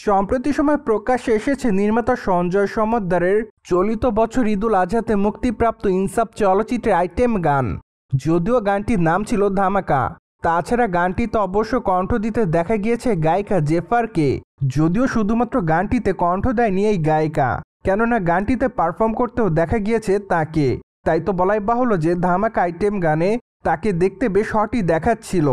সম্প্রতি সময় প্রকাশ্যে এসেছে নির্মাতা সঞ্জয় সমদ্দারের চলিত বছর ঈদুল আজহাতে মুক্তিপ্রাপ্ত ইনসাফ চলচ্চিত্রের আইটেম গান। যদিও গানটির নাম ছিল ধামাকা, তাছাড়া গানটিতে অবশ্য কণ্ঠ দিতে দেখা গিয়েছে গায়িকা জেফারকে। যদিও শুধুমাত্র গানটিতে কণ্ঠ দেয়নি এই গায়িকা, কেননা গানটিতে পারফর্ম করতেও দেখা গিয়েছে তাকে। তাই তো বলাই বাহুল্য যে ধামাকা আইটেম গানে তাকে দেখতে বেশ হটই দেখাচ্ছিল।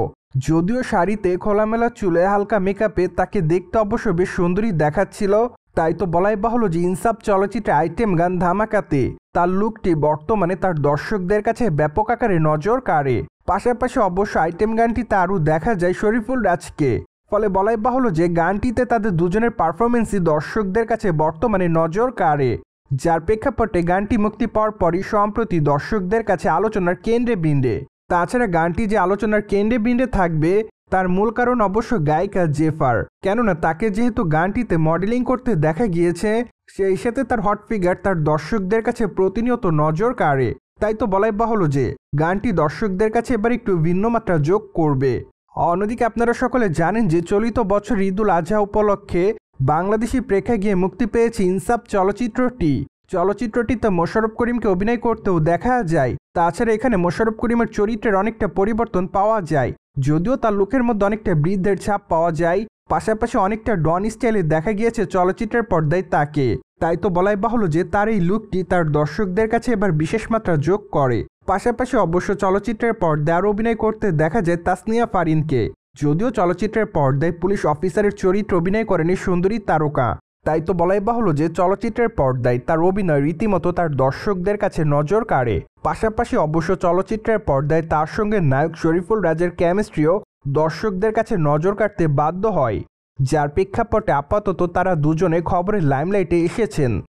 যদিও শাড়িতে খোলামেলা চুলে হালকা মেকআপে তাকে দেখতে অবশ্য বেশ সুন্দরী দেখাচ্ছিল। তাই তো বলাই বাহুল্য যে ইনসাফ চলচ্চিত্রের আইটেম গান ধামাকাতে তার লুকটি বর্তমানে তার দর্শকদের কাছে ব্যাপক আকারে নজর কাড়ে। পাশাপাশি অবশ্য আইটেম গানটিতে আরও দেখা যায় শরীফুল রাজকে। ফলে বলাই বাহুল্য যে গানটিতে তাদের দুজনের পারফরমেন্সই দর্শকদের কাছে বর্তমানে নজর কাড়ে, যার প্রেক্ষাপটে গানটি মুক্তি পাওয়ার পরই সম্প্রতি দর্শকদের কাছে আলোচনার কেন্দ্রে বিন্দে। তাছাড়া গানটি যে আলোচনার কেন্দ্রে বিন্দে থাকবে তার মূল কারণ অবশ্য গায়িকা জেফার, কেননা তাকে যেহেতু গানটিতে মডেলিং করতে দেখা গিয়েছে, সেই সাথে তার হট ফিগার তার দর্শকদের কাছে প্রতিনিয়ত নজর কাড়ে। তাই তো বলাই বাহুল্য যে গানটি দর্শকদের কাছে এবার একটু ভিন্ন মাত্রা যোগ করবে। অন্যদিকে আপনারা সকলে জানেন যে চলিত বছর ঈদুল আজহা উপলক্ষে বাংলাদেশি প্রেক্ষাগৃহে মুক্তি পেয়েছে ইনসাফ চলচ্চিত্রটিতে মোশাররফ করিমকে অভিনয় করতেও দেখা যায়। তাছাড়া এখানে মোশাররফ করিমের চরিত্রের অনেকটা পরিবর্তন পাওয়া যায়, যদিও তার লুকের মধ্যে অনেকটা বৃদ্ধের ছাপ পাওয়া যায়। পাশাপাশি অনেকটা ডন স্টাইলে দেখা গিয়েছে চলচ্চিত্রের পর্দায় তাকে। তাই তো বলাই বাহুল্য যে তার এই লুকটি তার দর্শকদের কাছে এবার বিশেষ মাত্রা যোগ করে। পাশাপাশি অবশ্য চলচ্চিত্রের পর্দায় আরও অভিনয় করতে দেখা যায় তাসনিয়া ফারিনকে। যদিও চলচ্চিত্রের পর্দায় পুলিশ অফিসারের চরিত্র অভিনয় করেন এই সুন্দরী তারকা। তাই তো বলাই বাহুল্য যে চলচ্চিত্রের পর্দায় তার অভিনয় রীতিমতো তার দর্শকদের কাছে নজর কাড়ে। পাশাপাশি অবশ্য চলচ্চিত্রের পর্দায় তার সঙ্গে নায়ক শরীফুল রাজের কেমিস্ট্রিও দর্শকদের কাছে নজর কাড়তে বাধ্য হয়, যার প্রেক্ষাপটে আপাতত তারা দুজনে খবরের লাইমলাইটে এসেছেন।